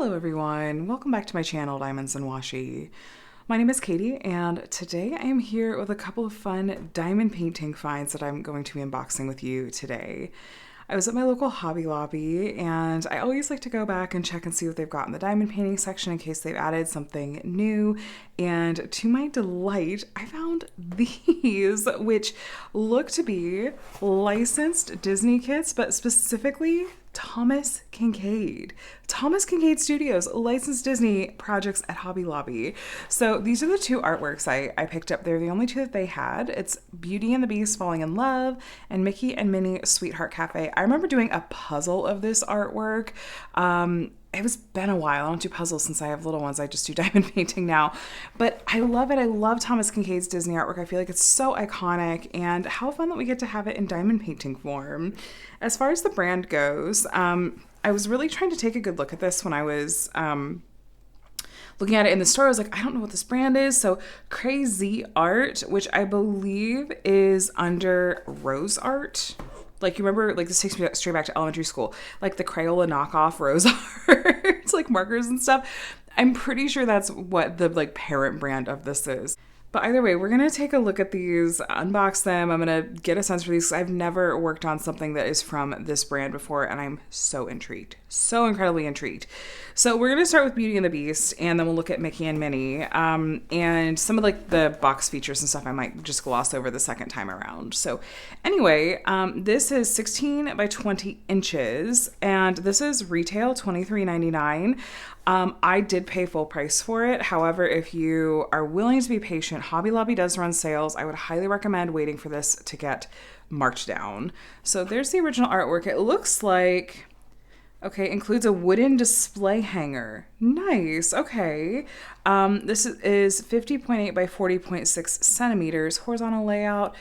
Hello everyone, welcome back to my channel, Diamonds and Washi. My name is Katie, and today I am here with a couple of fun diamond painting finds that I'm going to be unboxing with you today. I was at my local Hobby Lobby, and I always like to go back and check and see what they've got in the diamond painting section in case they've added something new. And to my delight, I found these, which look to be licensed Disney kits, but specifically Thomas Kinkade. Thomas Kinkade Studios, licensed Disney projects at Hobby Lobby. So these are the two artworks I picked up. They're the only two that they had. It's Beauty and the Beast Falling in Love and Mickey and Minnie Sweetheart Cafe. I remember doing a puzzle of this artwork. It's been a while. I don't do puzzles since I have little ones. I just do diamond painting now. But I love it. I love Thomas Kinkade's Disney artwork. I feel like it's so iconic, and how fun that we get to have it in diamond painting form. As far as the brand goes, I was really trying to take a good look at this when I was looking at it in the store. I was like, I don't know what this brand is. So Crazy Art, which I believe is under Rose Art. Like, you remember, like, this takes me straight back to elementary school, like the Crayola knockoff Rose Art, like markers and stuff. I'm pretty sure that's what the like parent brand of this is. But either way, we're going to take a look at these, unbox them. I'm going to get a sense for these. I've never worked on something that is from this brand before, and I'm so intrigued. So incredibly intrigued. So we're going to start with Beauty and the Beast, and then we'll look at Mickey and Minnie. And some of like the box features and stuff I might just gloss over the second time around. So anyway, this is 16 by 20 inches, and this is retail $23.99. I did pay full price for it. However, if you are willing to be patient, Hobby Lobby does run sales. I would highly recommend waiting for this to get marked down. So there's the original artwork. It looks like, okay, includes a wooden display hanger. Nice. Okay. This is 50.8 by 40.6 centimeters, horizontal layout,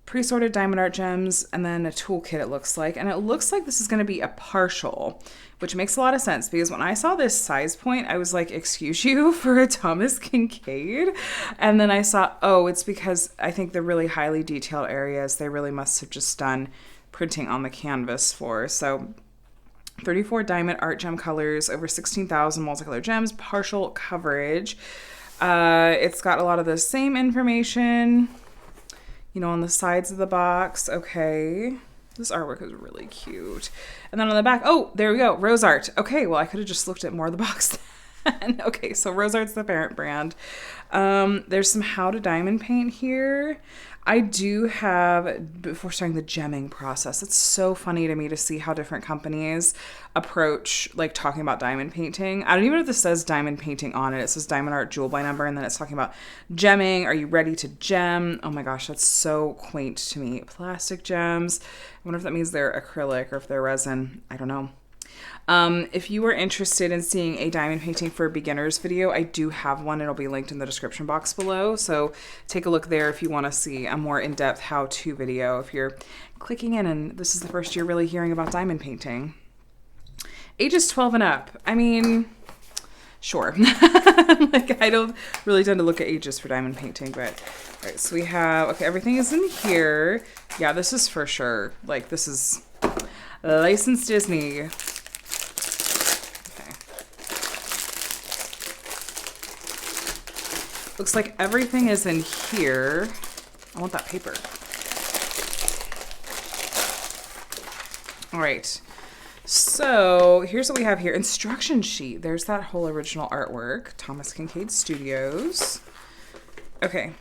pre-sorted diamond art gems, and then a toolkit, it looks like. And it looks like this is going to be a partial, which makes a lot of sense because when I saw this size point, I was like, excuse you, for a Thomas Kinkade? And then I saw, oh, it's because I think the really highly detailed areas, they really must have just done printing on the canvas for. So 34 diamond art gem colors, over 16,000 multicolor gems, partial coverage. It's got a lot of the same information, you know, on the sides of the box. Okay. This artwork is really cute. And then on the back, oh, there we go, Rose Art. Okay, well, I could have just looked at more of the box then. Okay, so Rose Art's the parent brand. There's some how to diamond paint here. I do have, before starting the gemming process, it's so funny to me to see how different companies approach like talking about diamond painting. I don't even know if this says diamond painting on it. It says diamond art jewel by number, and then it's talking about gemming. Are you ready to gem? Oh my gosh, that's so quaint to me. Plastic gems. I wonder if that means they're acrylic or if they're resin. I don't know. If you are interested in seeing a diamond painting for beginners video, I do have one. It'll be linked in the description box below. So take a look there if you want to see a more in-depth how-to video. If you're clicking in and this is the first you're really hearing about diamond painting. Ages 12 and up. I mean, sure. Like, I don't really tend to look at ages for diamond painting, but all right, so we have, okay, everything is in here. Yeah, this is for sure. Like, this is licensed Disney. Looks like everything is in here. I want that paper. All right. So here's what we have here. Instruction sheet. There's that whole original artwork. Thomas Kinkade Studios. Okay.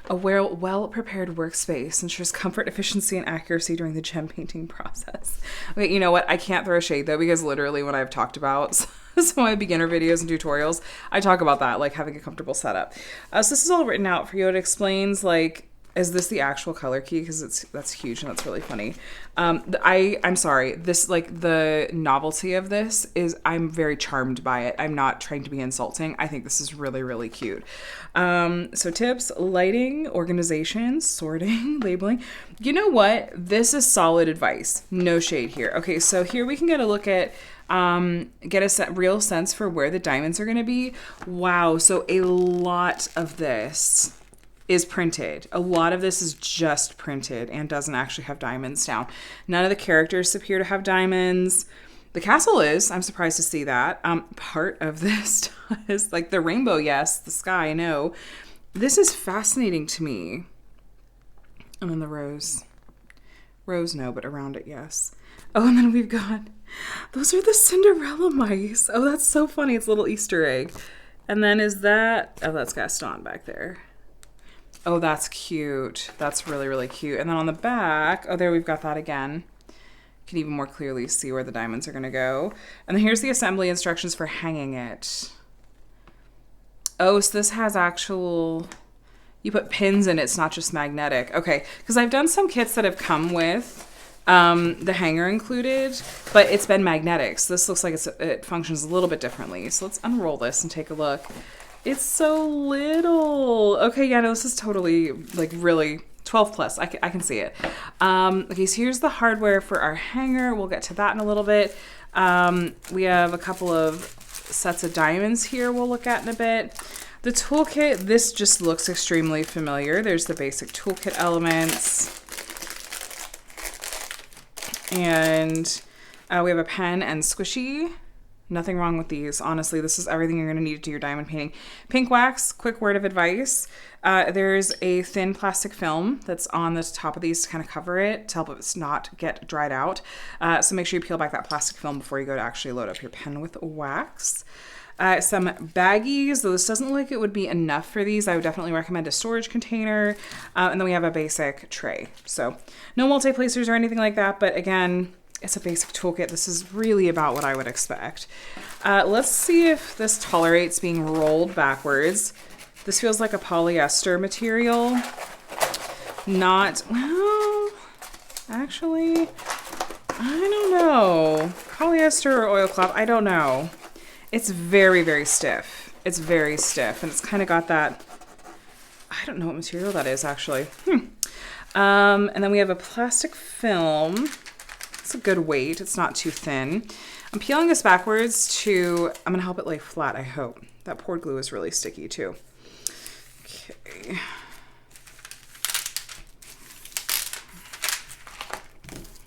A well-prepared workspace ensures comfort, efficiency, and accuracy during the gem painting process. Okay, you know what? I can't throw shade though, because literally when I've talked about some of my beginner videos and tutorials, I talk about that, like having a comfortable setup. So this is all written out for you. It explains like, is this the actual color key? Because that's huge and that's really funny. I'm sorry. This, like, the novelty of this is, I'm very charmed by it. I'm not trying to be insulting. I think this is really, really cute. So tips: lighting, organization, sorting, labeling. You know what? This is solid advice. No shade here. Okay, so here we can get a look at get a real sense for where the diamonds are going to be. Wow. So a lot of this is printed. A lot of this is just printed and doesn't actually have diamonds down. None of the characters appear to have diamonds. The castle is. I'm surprised to see that. Part of this is like the rainbow, yes. The sky, no. This is fascinating to me. And then the rose. Rose, no, but around it, yes. Oh, and then we've got, those are the Cinderella mice. Oh, that's so funny. It's a little Easter egg. And then is that, oh, that's Gaston back there. Oh, that's cute. That's really, really cute. And then on the back, oh, there we've got that again. You can even more clearly see where the diamonds are going to go. And then here's the assembly instructions for hanging it. Oh, so this has actual, you put pins in it, it's not just magnetic. Okay, because I've done some kits that have come with the hanger included, but it's been magnetic. So this looks like it functions a little bit differently. So let's unroll this and take a look. It's so little. Okay, yeah, no, this is totally, like, really 12 plus. I can see it. Okay, so here's the hardware for our hanger. We'll get to that in a little bit. We have a couple of sets of diamonds here we'll look at in a bit. The toolkit, this just looks extremely familiar. There's the basic toolkit elements. And we have a pen and squishy. Nothing wrong with these. Honestly, this is everything you're going to need to do your diamond painting. Pink wax, quick word of advice. There's a thin plastic film that's on the top of these to kind of cover it to help it not get dried out. So make sure you peel back that plastic film before you go to actually load up your pen with wax. Some baggies, though this doesn't look like it would be enough for these. I would definitely recommend a storage container. And then we have a basic tray. So no multi-placers or anything like that, but again, it's a basic toolkit. This is really about what I would expect. Let's see if this tolerates being rolled backwards. This feels like a polyester material. Not, well, actually, I don't know. Polyester or oilcloth, I don't know. It's very, very stiff. It's very stiff, and it's kind of got that, I don't know what material that is, actually. And then we have a plastic film. It's a good weight. It's not too thin. I'm peeling this backwards to, I'm going to help it lay flat, I hope. That poured glue is really sticky too. Okay.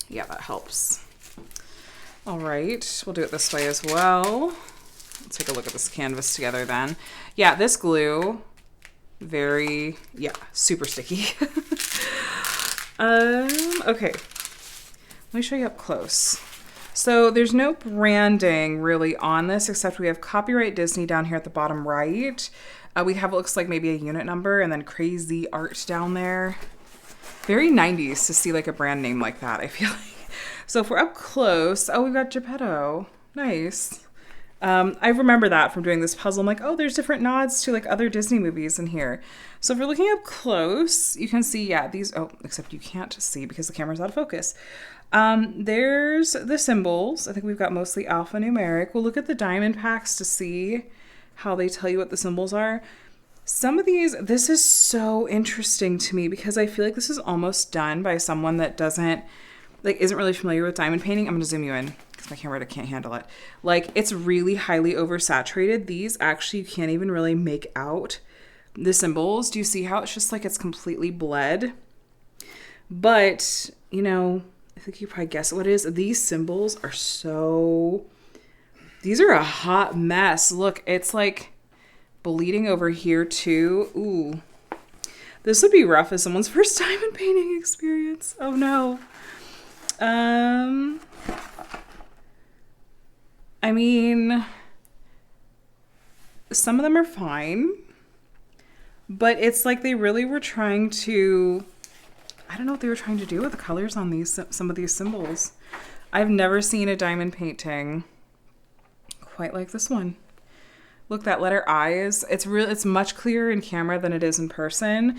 Yeah, that helps. All right, we'll do it this way as well. Let's take a look at this canvas together then. Yeah, this glue, very, yeah, super sticky. Okay. Let me show you up close. So there's no branding really on this, except we have Copyright Disney down here at the bottom right. We have, it looks like maybe a unit number and then crazy art down there. Very 90s to see like a brand name like that, I feel like. So if we're up close, oh, we've got Geppetto. Nice. I remember that from doing this puzzle. I'm like, oh, there's different nods to like other Disney movies in here. So if we're looking up close, you can see, yeah, these, oh, except you can't see because the camera's out of focus. There's the symbols. I think we've got mostly alphanumeric. We'll look at the diamond packs to see how they tell you what the symbols are. Some of these, this is so interesting to me because I feel like this is almost done by someone that doesn't, like, isn't really familiar with diamond painting. I'm going to zoom you in because my camera can't handle it. Like, it's really highly oversaturated. These actually, you can't even really make out the symbols. Do you see how it's just like it's completely bled? But, you know, I think you probably guess what it is. These symbols are so, these are a hot mess. Look, it's like bleeding over here too. Ooh, this would be rough as someone's first diamond painting experience. Oh no. I mean, some of them are fine, but it's like they really were trying to, I don't know what they were trying to do with the colors on these, some of these symbols. I've never seen a diamond painting quite like this one. Look, that letter I is, it's much clearer in camera than it is in person.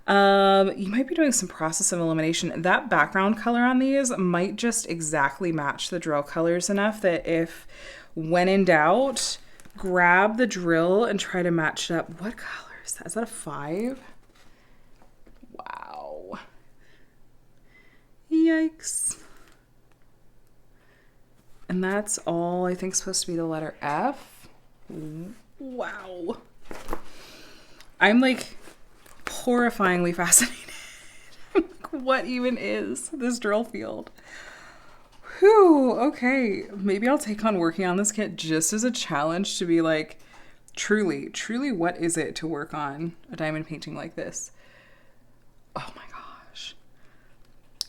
You might be doing some process of elimination. That background color on these might just exactly match the drill colors enough that if, when in doubt, grab the drill and try to match it up. What color is that? Is that a 5? Wow. Yikes. And that's all I think supposed to be the letter F. Wow. I'm like horrifyingly fascinated. What even is this drill field? Whew, okay. Maybe I'll take on working on this kit just as a challenge to be like, truly, what is it to work on a diamond painting like this? Oh my gosh.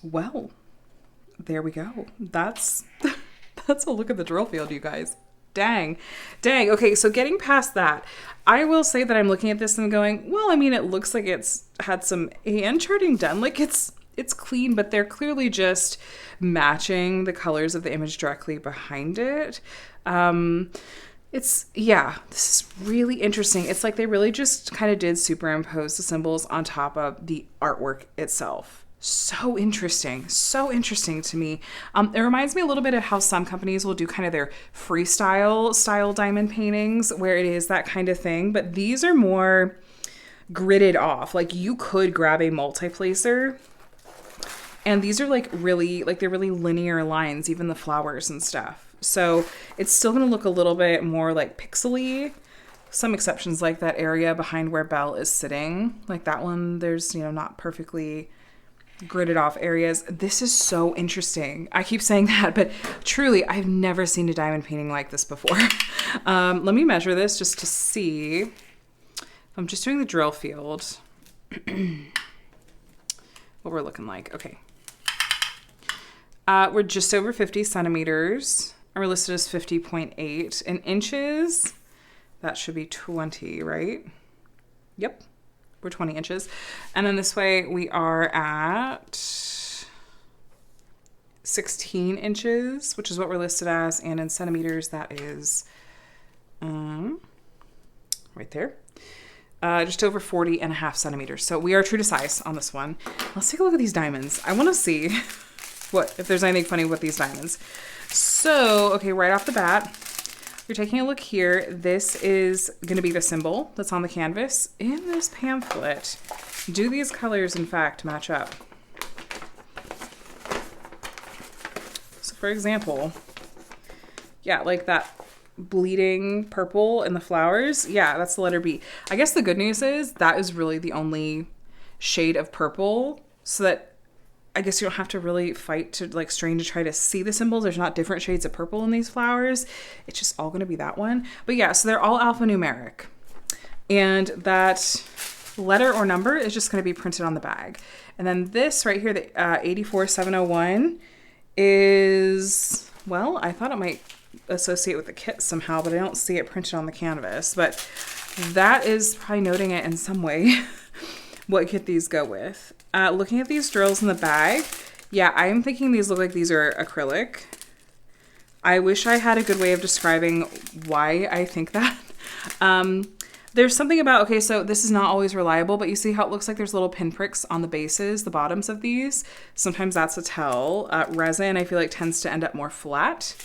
Well, there we go. That's a look at the drill field, you guys. Dang. Okay, so getting past that, I will say that I'm looking at this and going, well, I mean, it looks like it's had some hand charting done. Like it's clean, but they're clearly just matching the colors of the image directly behind it. This is really interesting. It's like they really just kind of did superimpose the symbols on top of the artwork itself. So interesting to me. It reminds me a little bit of how some companies will do kind of their freestyle style diamond paintings where it is that kind of thing, but these are more gridded off. Like you could grab a multi-placer and these are like really, like they're really linear lines, even the flowers and stuff. So it's still going to look a little bit more like pixely. Some exceptions like that area behind where Belle is sitting, like that one, there's, not perfectly gridded off areas. This is so interesting. I keep saying that, but truly, I've never seen a diamond painting like this before. Let me measure this just to see. I'm just doing the drill field. What we're looking like. Okay. We're just over 50 centimeters. And we're listed as 50.8 in inches. That should be 20, right? Yep. We're 20 inches. And then this way we are at 16 inches, which is what we're listed as. And in centimeters, that is right there. Just over 40.5 centimeters. So we are true to size on this one. Let's take a look at these diamonds. I want to see if there's anything funny with these diamonds. So, okay, right off the bat, you're taking a look here. This is going to be the symbol that's on the canvas. In this pamphlet, do these colors, in fact, match up? So, for example, yeah, like that bleeding purple in the flowers. Yeah, that's the letter B. I guess the good news is that is really the only shade of purple, so that I guess you don't have to really fight to like strain to try to see the symbols. There's not different shades of purple in these flowers. It's just all going to be that one. But yeah, so they're all alphanumeric. And that letter or number is just going to be printed on the bag. And then this right here, the 84701 is, well, I thought it might associate with the kit somehow, but I don't see it printed on the canvas. But that is probably noting it in some way what kit these go with. Looking at these drills in the bag, yeah, I'm thinking these look like these are acrylic. I wish I had a good way of describing why I think that. There's something about, okay, so this is not always reliable, but you see how it looks like there's little pinpricks on the bases, the bottoms of these. Sometimes that's a tell. Resin, I feel like, tends to end up more flat.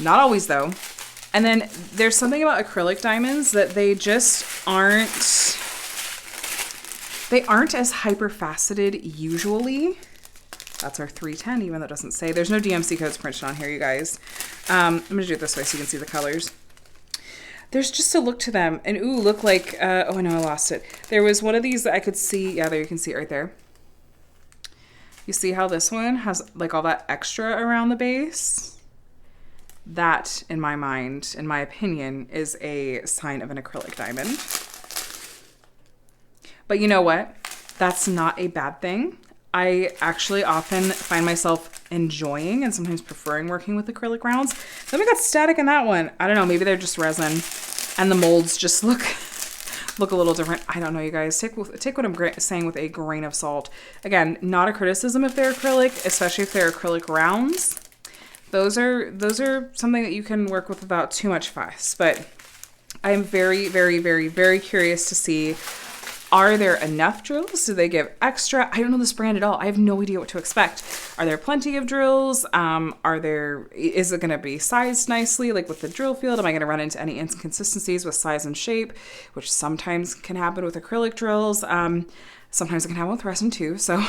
Not always, though. And then there's something about acrylic diamonds that they just aren't... They aren't as hyper-faceted usually. That's our 310, even though it doesn't say. There's no DMC codes printed on here, you guys. I'm going to do it this way so you can see the colors. There's just a look to them. And ooh, look like, oh no, I lost it. There was one of these that I could see. Yeah, there you can see it right there. You see how this one has like all that extra around the base? That, in my mind, in my opinion, is a sign of an acrylic diamond. But you know what? That's not a bad thing. I actually often find myself enjoying and sometimes preferring working with acrylic rounds. Then we got static in that one. I don't know, maybe they're just resin and the molds just look a little different. I don't know, you guys. Take what I'm saying with a grain of salt. Again, not a criticism if they're acrylic, especially if they're acrylic rounds. Those are something that you can work with without too much fuss. But I'm very, very, very, very curious to see, are there enough drills? Do they give extra? I don't know this brand at all. I have no idea what to expect. Are there plenty of drills? Is it going to be sized nicely, like with the drill field? Am I going to run into any inconsistencies with size and shape, which sometimes can happen with acrylic drills? Sometimes it can happen with resin too. So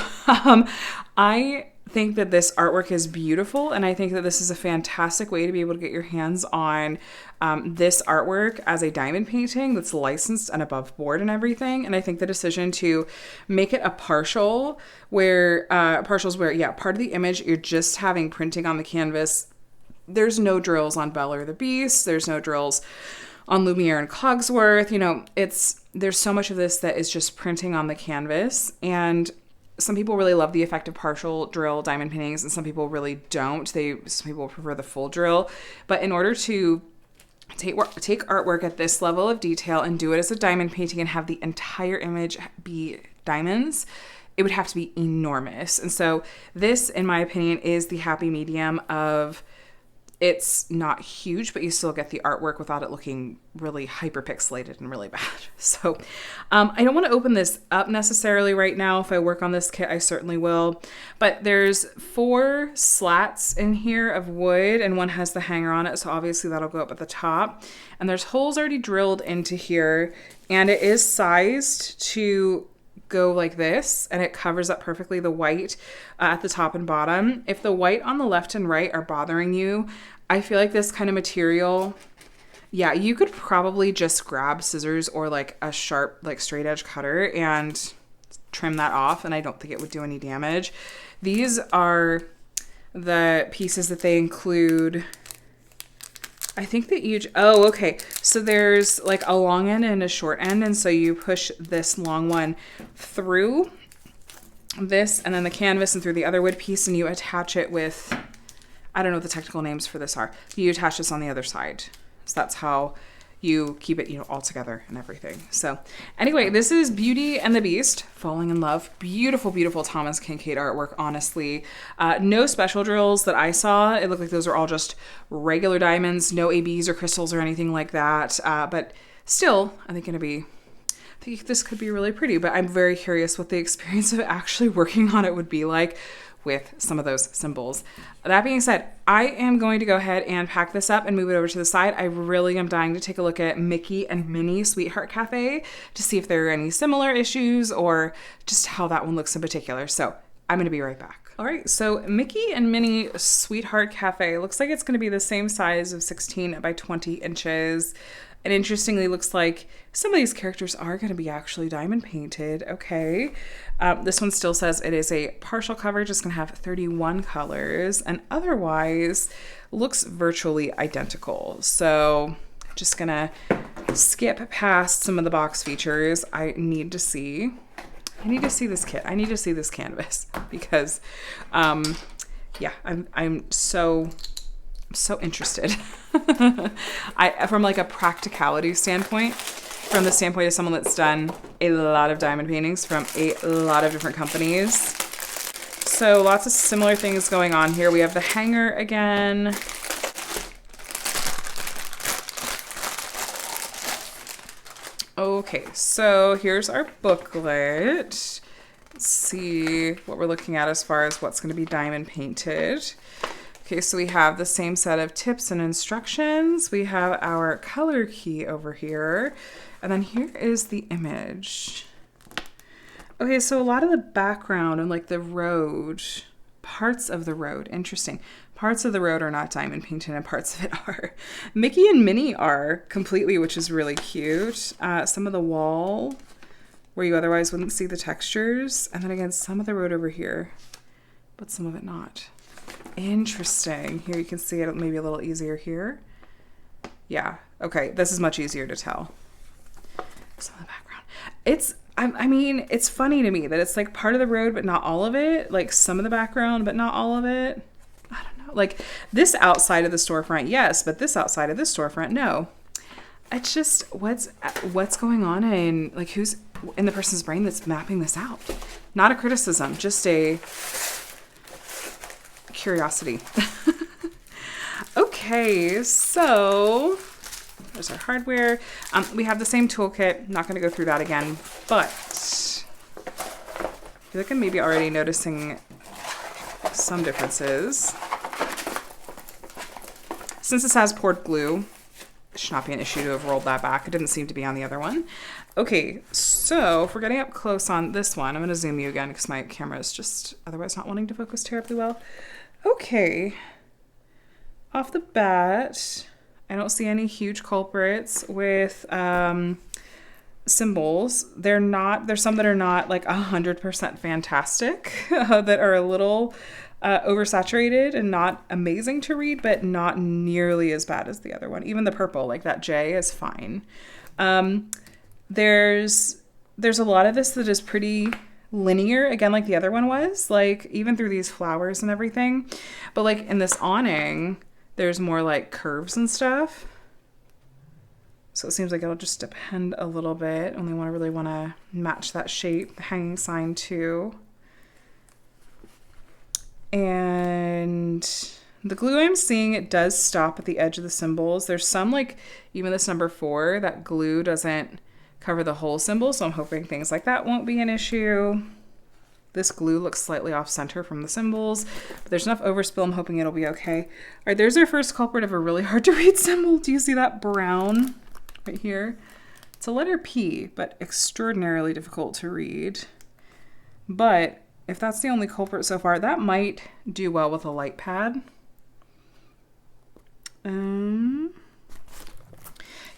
I think that this artwork is beautiful, and I think that this is a fantastic way to be able to get your hands on this artwork as a diamond painting that's licensed and above board and everything. And I think the decision to make it a partial where partials where, yeah, part of the image you're just having printing on the canvas. There's no drills on Belle or the Beast. There's no drills on Lumiere and Cogsworth. You know, there's so much of this that is just printing on the canvas. And some people really love the effect of partial drill diamond paintings, and some people really don't. Some people prefer the full drill. But in order to take artwork at this level of detail and do it as a diamond painting and have the entire image be diamonds, it would have to be enormous. And so this, in my opinion, is the happy medium of, it's not huge, but you still get the artwork without it looking really hyperpixelated and really bad. So I don't want to open this up necessarily right now. If I work on this kit, I certainly will. But there's 4 slats in here of wood, and one has the hanger on it. So obviously that'll go up at the top. And there's holes already drilled into here, and it is sized to go like this, and it covers up perfectly the white at the top and bottom. If the white on the left and right are bothering you, I feel like this kind of material, yeah, you could probably just grab scissors or like a sharp, like straight edge cutter and trim that off, and I don't think it would do any damage. These are the pieces that they include. I think that oh, okay. So there's like a long end and a short end. And so you push this long one through this and then the canvas and through the other wood piece, and you attach it with, I don't know what the technical names for this are. You attach this on the other side. So that's how you keep it, you know, all together and everything. So anyway, this is Beauty and the Beast, Falling in Love. Beautiful, beautiful Thomas Kinkade artwork, honestly. No special drills that I saw. It looked like those are all just regular diamonds, no ABs or crystals or anything like that. But still, I think this could be really pretty, but I'm very curious what the experience of actually working on it would be like with some of those symbols. That being said, I am going to go ahead and pack this up and move it over to the side. I really am dying to take a look at Mickey and Minnie Sweetheart Cafe to see if there are any similar issues or just how that one looks in particular. So I'm going to be right back. All right, so Mickey and Minnie Sweetheart Cafe looks like it's going to be the same size of 16 by 20 inches. And interestingly, looks like some of these characters are going to be actually diamond painted. Okay. This one still says it is a partial coverage. It's going to have 31 colors, and otherwise looks virtually identical. So just going to skip past some of the box features. I need to see this kit. I need to see this canvas because, yeah, I'm so interested. From like a practicality standpoint, from the standpoint of someone that's done a lot of diamond paintings from a lot of different companies. So lots of similar things going on here. We have the hanger again. Okay, so here's our booklet. Let's see what we're looking at as far as what's going to be diamond painted. Okay, so we have the same set of tips and instructions. We have our color key over here. And then here is the image. Okay, so a lot of the background and like the road, parts of the road, interesting. Parts of the road are not diamond painted and parts of it are. Mickey and Minnie are completely, which is really cute. Some of the wall where you otherwise wouldn't see the textures. And then again, some of the road over here, but some of it not. Interesting. Here you can see it maybe a little easier here. Yeah, okay, this is much easier to tell. Some of the background. I mean, it's funny to me that it's like part of the road, but not all of it. Like some of the background, but not all of it. I don't know. Like this outside of the storefront, yes, but this outside of this storefront, no. It's just what's going on in like who's in the person's brain that's mapping this out. Not a criticism, just a curiosity. Okay, so there's our hardware. We have the same toolkit. Not going to go through that again, but I feel like I'm maybe already noticing some differences. Since this has poured glue, it should not be an issue to have rolled that back. It didn't seem to be on the other one. Okay, so So if we're getting up close on this one, I'm going to zoom you again because my camera is just otherwise not wanting to focus terribly well. Okay. Off the bat, I don't see any huge culprits with symbols. There's some that are not like 100% fantastic, that are a little oversaturated and not amazing to read, but not nearly as bad as the other one. Even the purple, like that J, is fine. There's a lot of this that is pretty linear, again, like the other one was, like even through these flowers and everything. But like in this awning, there's more like curves and stuff. So it seems like it'll just depend a little bit. Only really want to match that shape, the hanging sign too. And the glue I'm seeing, it does stop at the edge of the symbols. There's some, like even this number 4, that glue doesn't cover the whole symbol. So I'm hoping things like that won't be an issue. This glue looks slightly off center from the symbols, but there's enough overspill. I'm hoping it'll be okay. All right, there's our first culprit of a really hard to read symbol. Do you see that brown right here? It's a letter P, but extraordinarily difficult to read. But if that's the only culprit so far, that might do well with a light pad.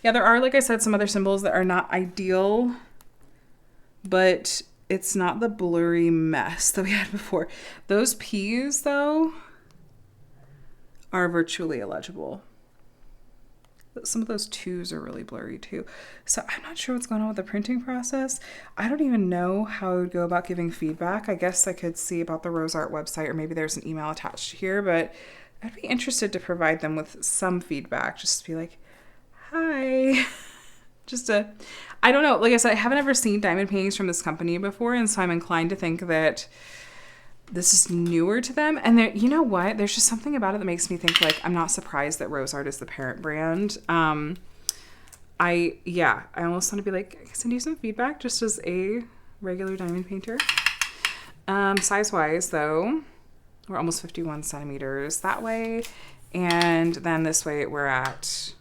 Yeah, there are, like I said, some other symbols that are not ideal, but it's not the blurry mess that we had before. Those P's, though, are virtually illegible. Some of those 2's are really blurry, too. So I'm not sure what's going on with the printing process. I don't even know how I would go about giving feedback. I guess I could see about the Rose Art website, or maybe there's an email attached here, but I'd be interested to provide them with some feedback, just to be like, hi. I don't know. Like I said, I haven't ever seen diamond paintings from this company before, and so I'm inclined to think that this is newer to them. And there, you know what? There's just something about it that makes me think, like, I'm not surprised that Rose Art is the parent brand. I almost want to be like, I can send you some feedback just as a regular diamond painter. Size-wise, though, we're almost 51 centimeters that way. And then this way we're at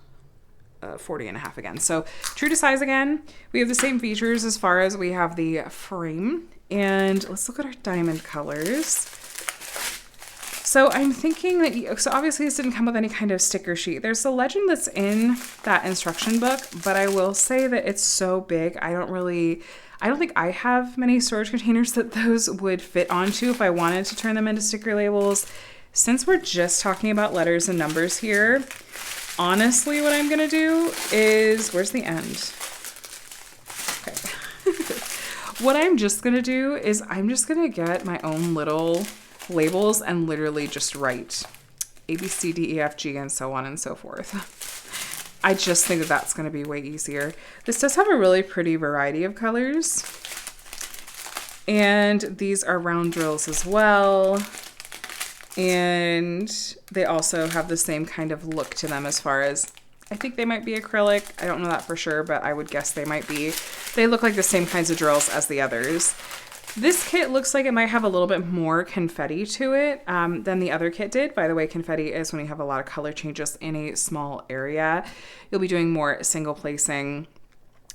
40.5 again. So true to size again. We have the same features as far as we have the frame. And let's look at our diamond colors. So I'm thinking that, so obviously this didn't come with any kind of sticker sheet. There's a legend that's in that instruction book, but I will say that it's so big. I don't think I have many storage containers that those would fit onto if I wanted to turn them into sticker labels. Since we're just talking about letters and numbers here, honestly, what I'm gonna do is, where's the end? Okay. What I'm just gonna do is I'm just gonna get my own little labels and literally just write A, B, C, D, E, F, G, and so on and so forth. I just think that that's gonna be way easier. This does have a really pretty variety of colors. And these are round drills as well. And they also have the same kind of look to them as far as, I think they might be acrylic. I don't know that for sure, but I would guess they might be. They look like the same kinds of drills as the others. This kit looks like it might have a little bit more confetti to it than the other kit did. By the way, confetti is when you have a lot of color changes in a small area. You'll be doing more single placing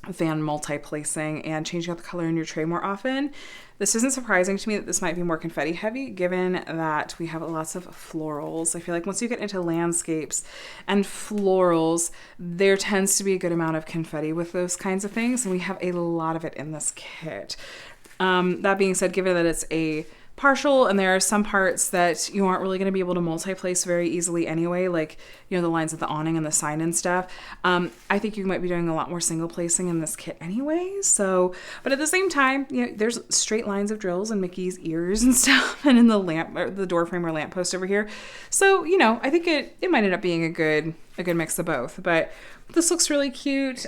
than multi-placing and changing out the color in your tray more often. This isn't surprising to me that this might be more confetti heavy, given that we have lots of florals. I feel like once you get into landscapes and florals, there tends to be a good amount of confetti with those kinds of things, and we have a lot of it in this kit. That being said, given that it's a partial and there are some parts that you aren't really going to be able to multi-place very easily anyway, like, you know, the lines of the awning and the sign and stuff, I think you might be doing a lot more single placing in this kit anyway. So, but at the same time, you know, there's straight lines of drills in Mickey's ears and stuff, and in the lamp, or the door frame or lamp post over here. So, you know, I think it might end up being a good mix of both. But this looks really cute.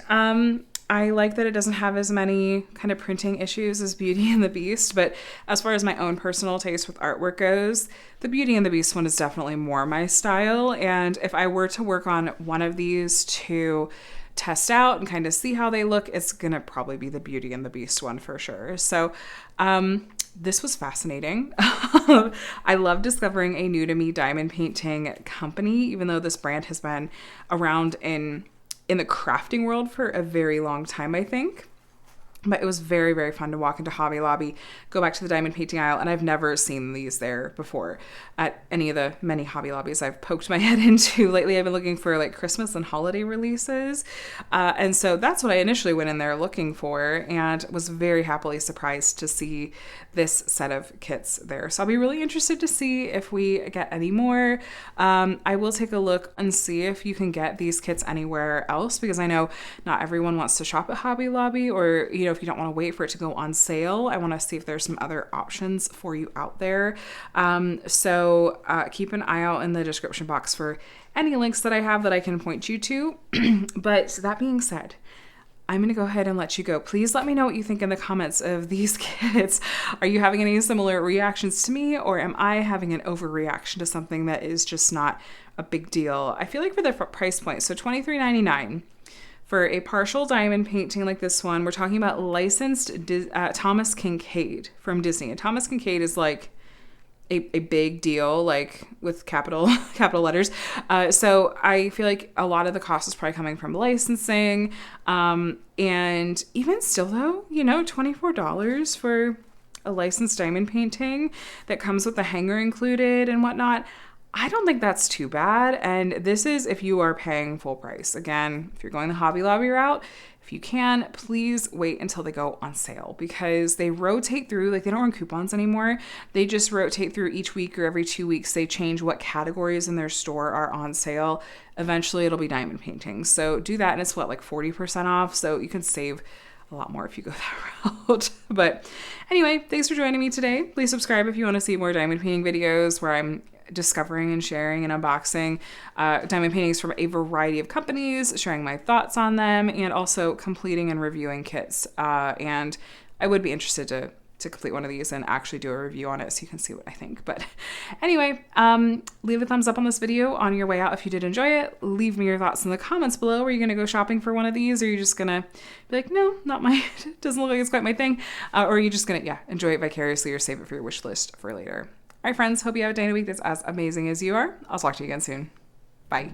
I like that it doesn't have as many kind of printing issues as Beauty and the Beast, but as far as my own personal taste with artwork goes, the Beauty and the Beast one is definitely more my style. And if I were to work on one of these to test out and kind of see how they look, it's gonna probably be the Beauty and the Beast one for sure. So this was fascinating. I love discovering a new to me diamond painting company, even though this brand has been around in the crafting world for a very long time, I think. But it was very, very fun to walk into Hobby Lobby, go back to the diamond painting aisle, and I've never seen these there before at any of the many Hobby Lobbies I've poked my head into. Lately, I've been looking for like Christmas and holiday releases. And so that's what I initially went in there looking for, and was very happily surprised to see this set of kits there. So I'll be really interested to see if we get any more. I will take a look and see if you can get these kits anywhere else, because I know not everyone wants to shop at Hobby Lobby, or, you know, if you don't want to wait for it to go on sale, I want to see if there's some other options for you out there. So keep an eye out in the description box for any links that I have that I can point you to. But that being said, I'm going to go ahead and let you go. Please let me know what you think in the comments of these kits. Are you having any similar reactions to me, or am I having an overreaction to something that is just not a big deal? I feel like for the price point, so $23.99 for a partial diamond painting like this one, we're talking about licensed Thomas Kinkade from Disney. And Thomas Kinkade is like a big deal, like with capital letters. So I feel like a lot of the cost is probably coming from licensing. And even still though, you know, $24 for a licensed diamond painting that comes with the hanger included and whatnot, I don't think that's too bad. And this is if you are paying full price. Again, if you're going the Hobby Lobby route, if you can, please wait until they go on sale, because they rotate through, like they don't run coupons anymore. They just rotate through each week or every 2 weeks. They change what categories in their store are on sale. Eventually it'll be diamond paintings. So do that, and it's what, like 40% off. So you can save a lot more if you go that route. But anyway, thanks for joining me today. Please subscribe if you want to see more diamond painting videos where I'm discovering and sharing and unboxing diamond paintings from a variety of companies, sharing my thoughts on them, and also completing and reviewing kits. And I would be interested to complete one of these and actually do a review on it so you can see what I think. But anyway, leave a thumbs up on this video on your way out if you did enjoy it. Leave me your thoughts in the comments below. Are you going to go shopping for one of these, or are you just going to be like, no, not my, doesn't look like it's quite my thing? Or are you just going to, enjoy it vicariously or save it for your wish list for later? All right, friends, hope you have a day and a week that's as amazing as you are. I'll talk to you again soon. Bye.